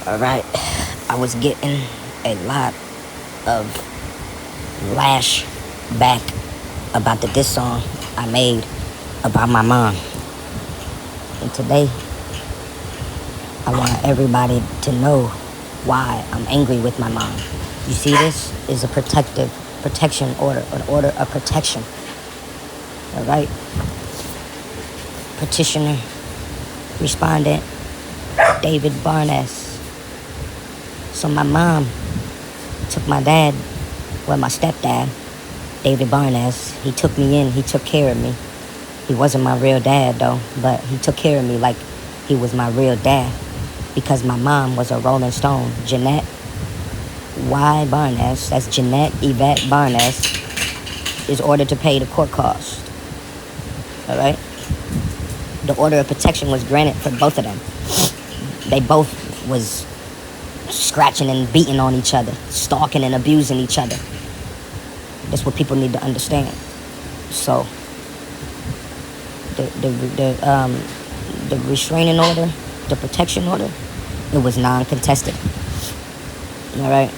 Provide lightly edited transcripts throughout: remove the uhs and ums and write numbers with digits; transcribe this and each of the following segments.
Alright, I was getting a lot of lash back about the diss song I made about my mom. And today, I want everybody to know why I'm angry with my mom. You see, this is a protection order, an order of protection. Alright? Petitioner, respondent, David Barnes. So my mom took my dad, my stepdad, David Barnes. He took me in, he took care of me. He wasn't my real dad though, but he took care of me like he was my real dad because my mom was a Rolling Stone. Jeanette Y. Barnes, that's Jeanette Yvette Barnes, is ordered to pay the court cost. Alright? The order of protection was granted for both of them. They both was scratching and beating on each other, stalking and abusing each other. That's what people need to understand. So the restraining order, the protection order, it was non-contested. All right,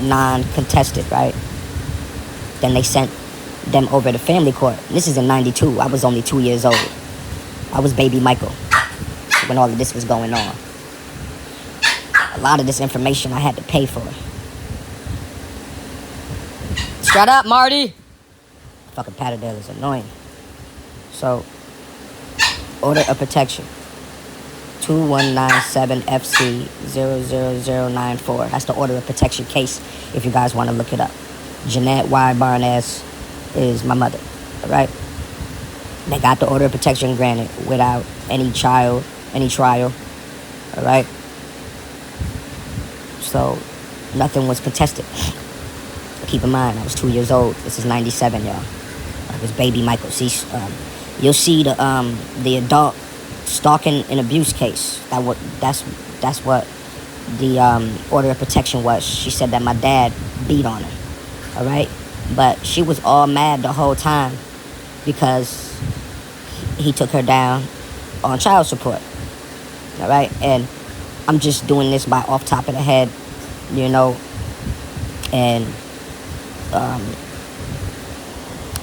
non-contested, right? Then they sent them over to family court. This is in '92. I was only 2 years old. I was baby Michael when all of this was going on. A lot of this information I had to pay for. Shut up, Marty! Fucking Patterdale is annoying. So, order of protection. 2197 FC 00094. That's the order of protection case if you guys want to look it up. Jeanette Y. Barnes is my mother, alright? They got the order of protection granted without any trial, alright? So, nothing was contested. Keep in mind, I was 2 years old. This is '97, y'all. I was baby Michael. See, you'll see the adult stalking and abuse case. That's what the order of protection was. She said that my dad beat on her, all right? But she was all mad the whole time because he took her down on child support, all right? And I'm just doing this by off top of the head, you know, and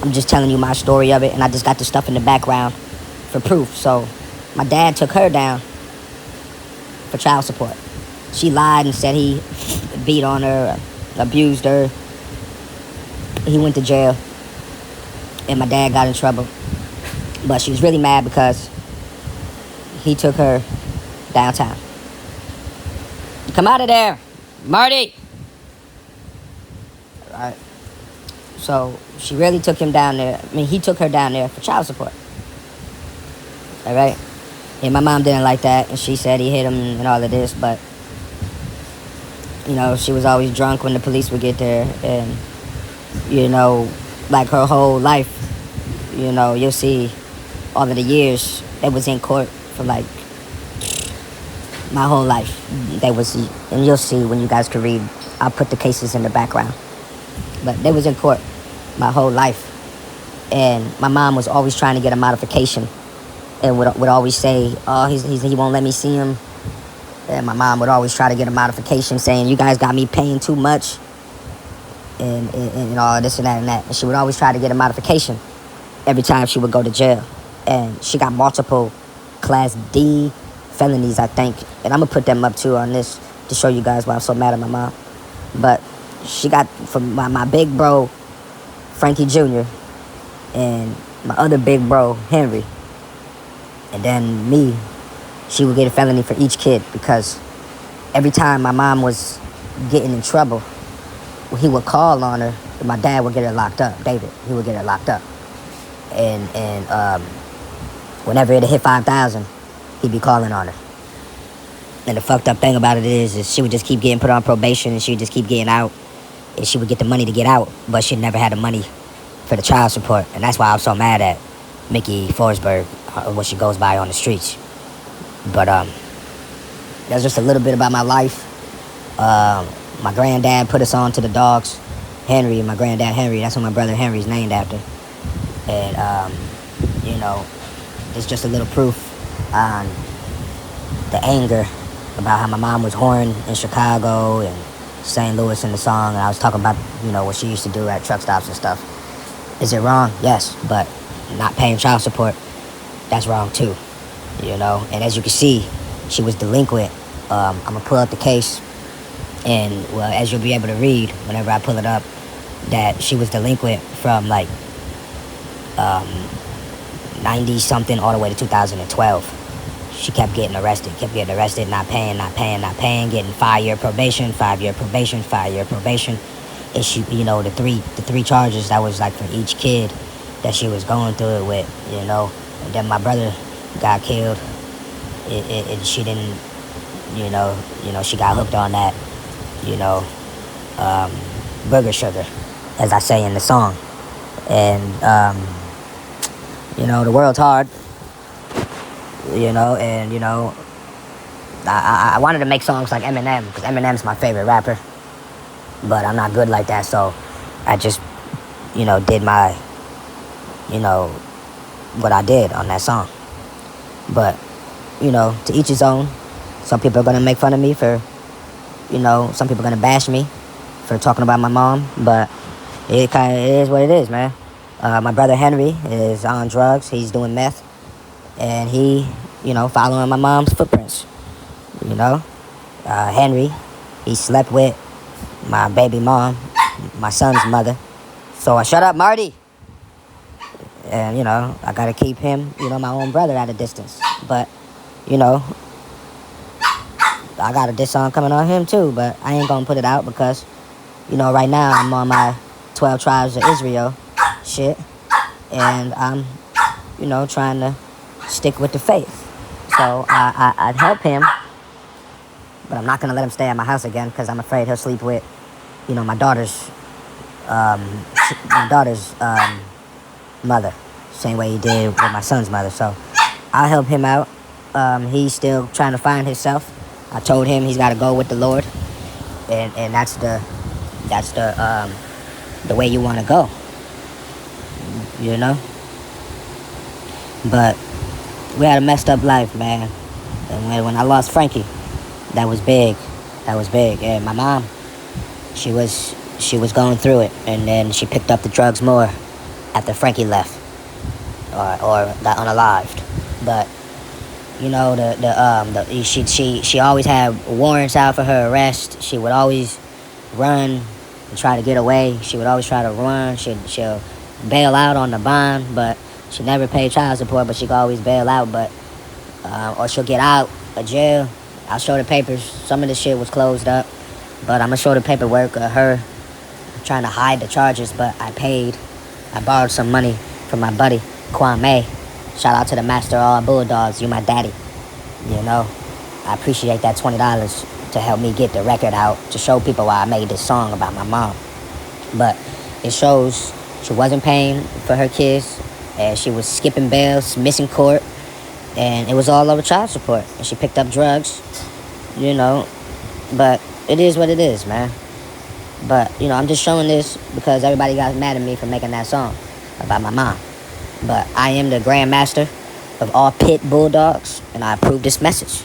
I'm just telling you my story of it, and I just got the stuff in the background for proof. So my dad took her down for child support. She lied and said he beat on her, abused her. He went to jail, and my dad got in trouble. But she was really mad because he took her downtown. Come out of there, Marty! All right. So she really took him down there. I mean, he took her down there for child support. All right? And my mom didn't like that, and she said he hit him and all of this, but, you know, she was always drunk when the police would get there, and, you know, like her whole life, you know, you'll see all of the years they was in court for, like, my whole life. They was, and you'll see when you guys can read, I'll put the cases in the background. But they was in court my whole life. And my mom was always trying to get a modification. And would always say, oh, he won't let me see him. And my mom would always try to get a modification saying, you guys got me paying too much. And all this and that and that. And she would always try to get a modification every time she would go to jail. And she got multiple Class D felonies, I think. And I'm going to put them up too on this to show you guys why I'm so mad at my mom. But she got from my big bro, Frankie Jr., and my other big bro, Henry. And then me, she would get a felony for each kid because every time my mom was getting in trouble, he would call on her, and my dad would get her locked up, David. He would get her locked up. And whenever it hit 5,000, he'd be calling on her. And the fucked up thing about it is she would just keep getting put on probation, and she would just keep getting out. And she would get the money to get out, but she never had the money for the child support. And that's why I'm so mad at Mickey Forsberg, what she goes by on the streets. But that's just a little bit about my life. My granddad put us on to the dogs. Henry, my granddad Henry, that's what my brother Henry's named after. And, you know, it's just a little proof on the anger about how my mom was whoring in Chicago and St. Louis in the song, and I was talking about, what she used to do at truck stops and stuff. Is it wrong? Yes, but not paying child support, that's wrong too, And as you can see, she was delinquent. I'm gonna pull up the case, and well, as you'll be able to read whenever I pull it up, that she was delinquent from like 90 something all the way to 2012. She kept getting arrested, not paying, getting 5-year probation, 5-year probation, 5-year probation. Issue, the three charges that was like for each kid that she was going through it with, And then my brother got killed. She didn't, she got hooked on that, burger sugar, as I say in the song. And, the world's hard. I wanted to make songs like Eminem, because Eminem's my favorite rapper, but I'm not good like that, so I just, did my, what I did on that song. But, to each his own. Some people are going to make fun of me for, some people are going to bash me for talking about my mom, but it is what it is, man. My brother Henry is on drugs, he's doing meth, and he, following my mom's footprints, Henry, he slept with my baby mom, my son's mother. So I shut up, Marty. And, I gotta keep him, my own brother at a distance. But, I got a diss song coming on him too, but I ain't gonna put it out because, right now I'm on my 12 Tribes of Israel shit. And I'm, trying to stick with the faith. So I'd help him, but I'm not gonna let him stay at my house again because I'm afraid he'll sleep with, my daughter's mother, same way he did with my son's mother. So I'll help him out. He's still trying to find himself. I told him he's got to go with the Lord, and that's the way you want to go, But we had a messed up life, man. And when I lost Frankie, that was big. And my mom, she was going through it, and then she picked up the drugs more after Frankie left, or got unalived. But she always had warrants out for her arrest. She would always run and try to get away. She would always try to run. She'll bail out on the bond, but she never paid child support. But she could always bail out, or she'll get out of jail. I'll show the papers. Some of the shit was closed up, but I'm gonna show the paperwork of her trying to hide the charges. But I paid. I borrowed some money from my buddy Kwame. Shout out to the master of all Bulldogs. You my daddy. I appreciate that $20 to help me get the record out, to show people why I made this song about my mom. But it shows she wasn't paying for her kids, and she was skipping bail, missing court, and it was all over child support. And she picked up drugs, But it is what it is, man. But, I'm just showing this because everybody got mad at me for making that song about my mom. But I am the Grand Master of all pit bulldogs, and I approve this message.